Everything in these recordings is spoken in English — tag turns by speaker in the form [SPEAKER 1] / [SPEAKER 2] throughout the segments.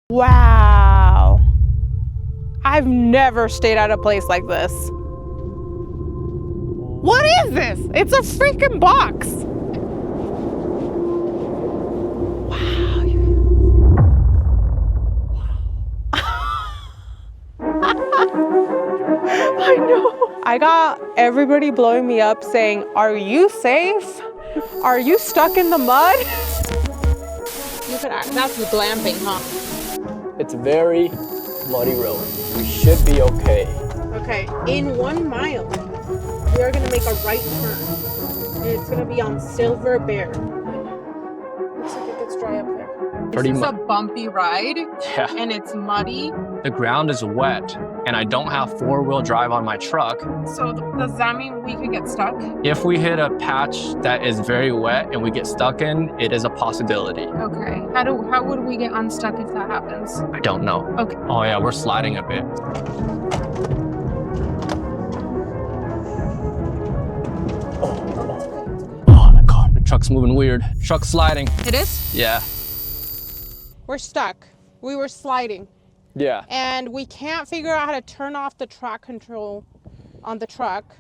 [SPEAKER 1] Wow. I've never stayed at a place like this. What is this? It's a freaking box. Wow. I know. I got everybody blowing me up saying, "Are you safe? Are you stuck in the mud?" Look at that. That's glamping, huh?
[SPEAKER 2] It's a very muddy road. We should be okay.
[SPEAKER 1] Okay, in 1 mile, we are gonna make a right turn. And it's gonna be on Silver Bear. Looks like it gets dry up there.
[SPEAKER 2] Pretty
[SPEAKER 1] This is a
[SPEAKER 2] much.
[SPEAKER 1] bumpy ride,
[SPEAKER 2] Yeah.
[SPEAKER 1] and it's muddy.
[SPEAKER 2] The ground is wet, and I don't have 4-wheel drive on my truck.
[SPEAKER 1] So does that mean we could get stuck?
[SPEAKER 2] If we hit a patch that is very wet and we get stuck in, it is a possibility.
[SPEAKER 1] Okay. How would we get unstuck if that happens?
[SPEAKER 2] I don't know.
[SPEAKER 1] Okay.
[SPEAKER 2] Oh yeah, we're sliding a bit. Oh my God, the truck's moving weird. Truck's sliding.
[SPEAKER 1] It is?
[SPEAKER 2] Yeah.
[SPEAKER 1] We're stuck. We were sliding.
[SPEAKER 2] Yeah.
[SPEAKER 1] And we can't figure out how to turn off the track control on the truck.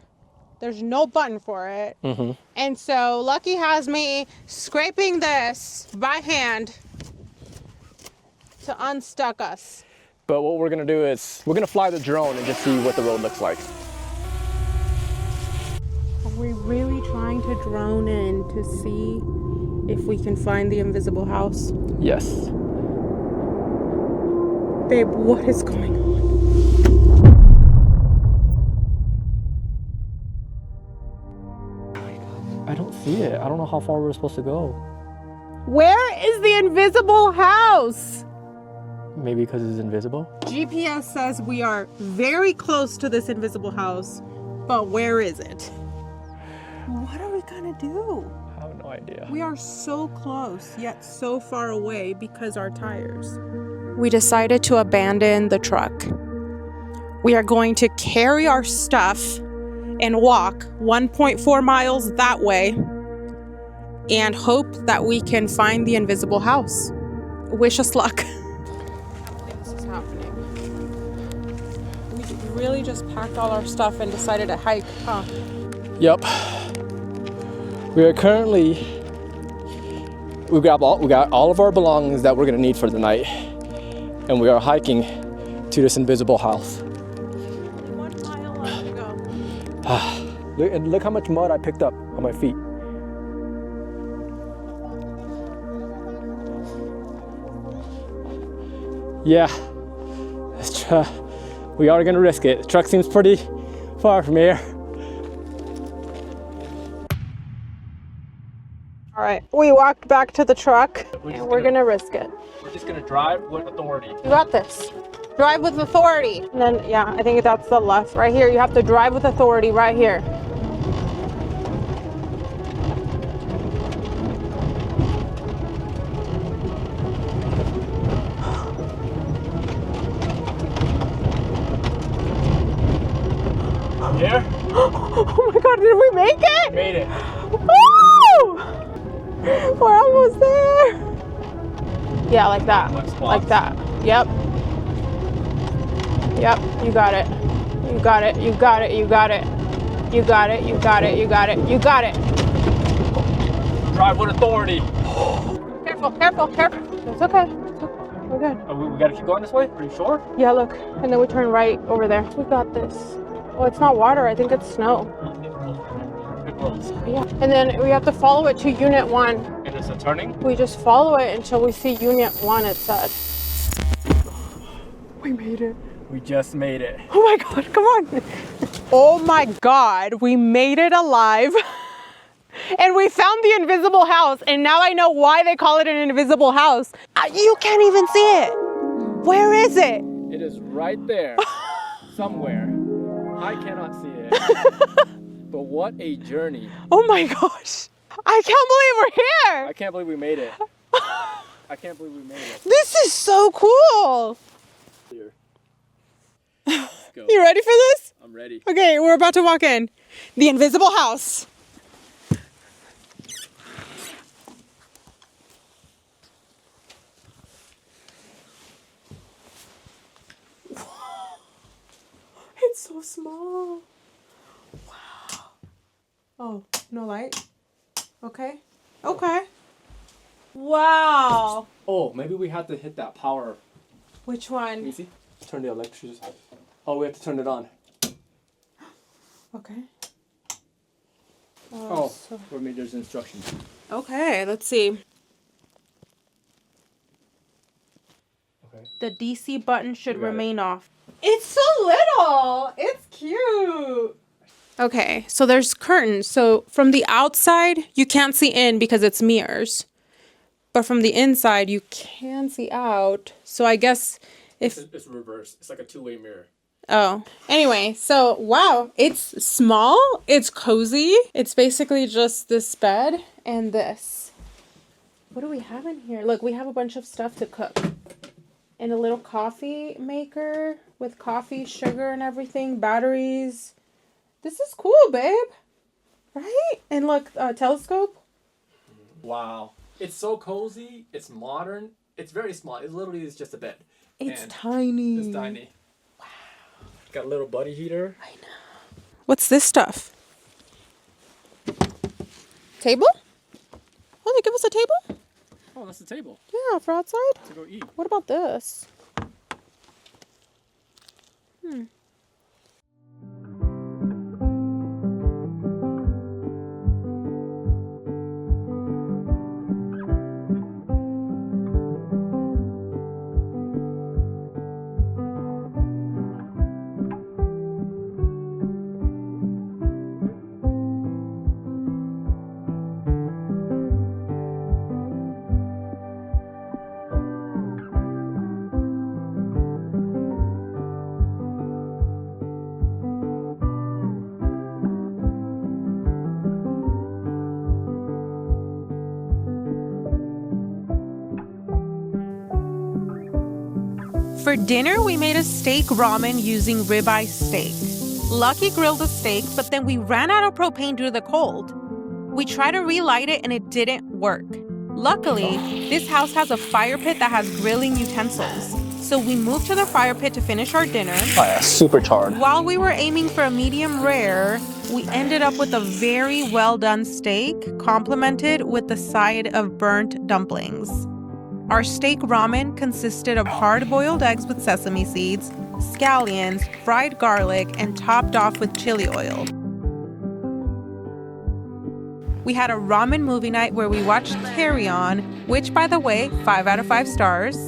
[SPEAKER 1] There's no button for it.
[SPEAKER 2] Mm-hmm.
[SPEAKER 1] And so Lucky has me scraping this by hand to unstuck us.
[SPEAKER 2] But what we're gonna do is, we're gonna fly the drone and just see what the road looks like.
[SPEAKER 1] Are we really trying to drone in to see if we can find the invisible house?
[SPEAKER 2] Yes.
[SPEAKER 1] Babe, what is going on?
[SPEAKER 2] I don't see it. I don't know how far we're supposed to go.
[SPEAKER 1] Where is the invisible house?
[SPEAKER 2] Maybe because it's invisible?
[SPEAKER 1] GPS says we are very close to this invisible house, but where is it? What are we gonna do?
[SPEAKER 2] I have no idea.
[SPEAKER 1] We are so close, yet so far away because our tires. We decided to abandon the truck. We are going to carry our stuff and walk 1.4 miles that way and hope that we can find the invisible house. Wish us luck. I can't believe this is happening. We really just packed all our stuff and decided to hike, huh?
[SPEAKER 2] Yep. We are currently, we got all of our belongings that we're gonna need for the night, and we are hiking to this invisible house.
[SPEAKER 1] 1 mile left to go.
[SPEAKER 2] Look how much mud I picked up on my feet. Yeah, we are gonna risk it. The truck seems pretty far from here.
[SPEAKER 1] All right, we walked back to the truck and we're gonna risk it.
[SPEAKER 2] We're just gonna drive with authority.
[SPEAKER 1] You got this. Drive with authority. And then, yeah, I think that's the left. Right here, you have to drive with authority right here.
[SPEAKER 2] Here?
[SPEAKER 1] Oh my God, did we make it?
[SPEAKER 2] Made it.
[SPEAKER 1] Woo! We're almost there. Yeah, like that. Like that. Yep. Yep, you got it. You got it. You got it. You got it. You got it. You got it. You got it. You got it.
[SPEAKER 2] Drive with authority.
[SPEAKER 1] Careful, careful, careful. It's okay. It's okay. We're good.
[SPEAKER 2] We gotta keep going this way? Are you sure?
[SPEAKER 1] Yeah, look. And then we turn right over there. We got this. Oh, it's not water. I think it's snow. Yeah. And then we have to follow it to Unit 1.
[SPEAKER 2] And it's a turning?
[SPEAKER 1] We just follow it until we see Unit 1, it said. We made it.
[SPEAKER 2] We just made it.
[SPEAKER 1] Oh my God, come on. Oh my God, we made it alive. And we found the invisible house. And now I know why they call it an invisible house. You can't even see it. Where is it?
[SPEAKER 2] It is right there, somewhere. I cannot see it. But what a journey.
[SPEAKER 1] Oh my gosh. I can't believe we're here.
[SPEAKER 2] I can't believe we made it. I can't believe we made it.
[SPEAKER 1] This is so cool.
[SPEAKER 2] Here. Let's go.
[SPEAKER 1] You ready for this?
[SPEAKER 2] I'm ready.
[SPEAKER 1] Okay, we're about to walk in. The invisible house. small. Wow. Oh, no light? Okay. Okay. Wow.
[SPEAKER 2] Oh, maybe we have to hit that power.
[SPEAKER 1] Which one?
[SPEAKER 2] You see? Turn the electricity. Oh, we have to turn it on.
[SPEAKER 1] Okay.
[SPEAKER 2] Oh, for me there's instructions.
[SPEAKER 1] Okay, let's see.
[SPEAKER 2] Okay.
[SPEAKER 1] The DC button should remain off. It's so little. It's cute. Okay, so there's curtains. So from the outside, you can't see in because it's mirrors. But from the inside, you can see out. So I guess if...
[SPEAKER 2] It's reverse. It's like a two-way mirror.
[SPEAKER 1] Oh. Anyway, so wow, it's small. It's cozy. It's basically just this bed and this. What do we have in here? Look, we have a bunch of stuff to cook. And a little coffee maker with coffee, sugar, and everything. Batteries. This is cool, babe. Right? And look, telescope.
[SPEAKER 2] Wow. It's so cozy. It's modern. It's very small. It literally is just a bed.
[SPEAKER 1] It's tiny.
[SPEAKER 2] It's tiny. Wow. Got a little buddy heater.
[SPEAKER 1] I know. What's this stuff? Table? Oh, they give us a table?
[SPEAKER 2] Oh, that's the table.
[SPEAKER 1] Yeah, for outside.
[SPEAKER 2] To go eat.
[SPEAKER 1] What about this? For dinner, we made a steak ramen using ribeye steak. Lucky grilled the steak, but then we ran out of propane due to the cold. We tried to relight it and it didn't work. Luckily, this house has a fire pit that has grilling utensils. So we moved to the fire pit to finish our dinner.
[SPEAKER 2] Oh yeah, super charred.
[SPEAKER 1] While we were aiming for a medium rare, we ended up with a very well done steak, complemented with the side of burnt dumplings. Our steak ramen consisted of hard-boiled eggs with sesame seeds, scallions, fried garlic, and topped off with chili oil. We had a ramen movie night where we watched Carry On, which, by the way, 5 out of 5 stars.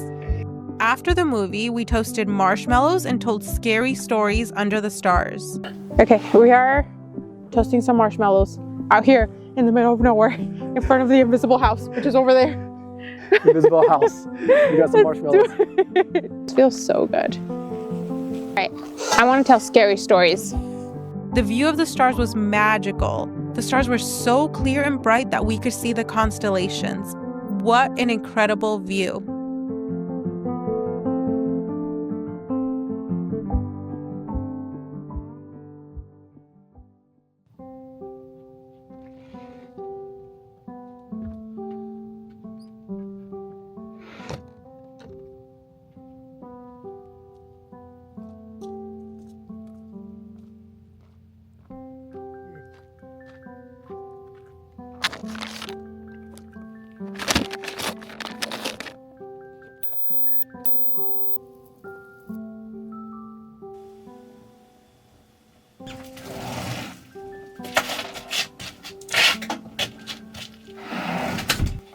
[SPEAKER 1] After the movie, we toasted marshmallows and told scary stories under the stars. Okay, we are toasting some marshmallows out here in the middle of nowhere in front of the invisible house, which is over there.
[SPEAKER 2] Invisible house. We got some marshmallows.
[SPEAKER 1] It feels so good. All right, I want to tell scary stories. The view of the stars was magical. The stars were so clear and bright that we could see the constellations. What an incredible view.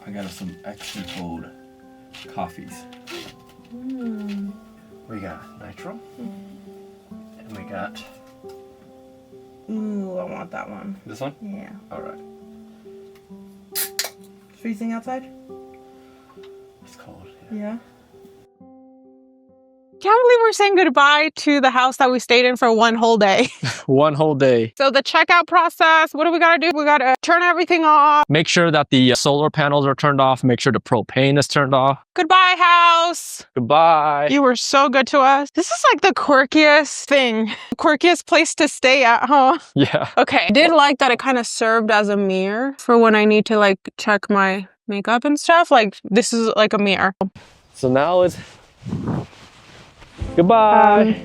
[SPEAKER 2] I got us some extra cold coffees. We got nitro. And we got...
[SPEAKER 1] Ooh, I want that one.
[SPEAKER 2] This one?
[SPEAKER 1] Yeah.
[SPEAKER 2] Alright.
[SPEAKER 1] Freezing outside?
[SPEAKER 2] It's cold.
[SPEAKER 1] Yeah. Can't believe we're saying goodbye to the house that we stayed in for one whole day.
[SPEAKER 2] One whole day.
[SPEAKER 1] So the checkout process, what do we gotta do? We gotta turn everything off.
[SPEAKER 2] Make sure that the solar panels are turned off. Make sure the propane is turned off.
[SPEAKER 1] Goodbye, house.
[SPEAKER 2] Goodbye.
[SPEAKER 1] You were so good to us. This is like the quirkiest thing. Quirkiest place to stay at, huh?
[SPEAKER 2] Yeah.
[SPEAKER 1] Okay. I did like that it kind of served as a mirror for when I need to like check my makeup and stuff. Like this is like a mirror.
[SPEAKER 2] So now it's... Goodbye.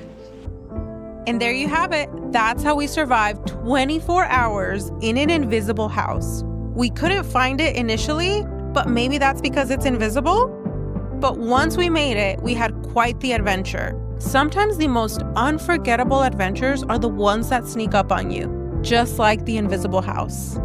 [SPEAKER 1] And there you have it. That's how we survived 24 hours in an invisible house. We couldn't find it initially, but maybe that's because it's invisible? But once we made it, we had quite the adventure. Sometimes the most unforgettable adventures are the ones that sneak up on you, just like the invisible house.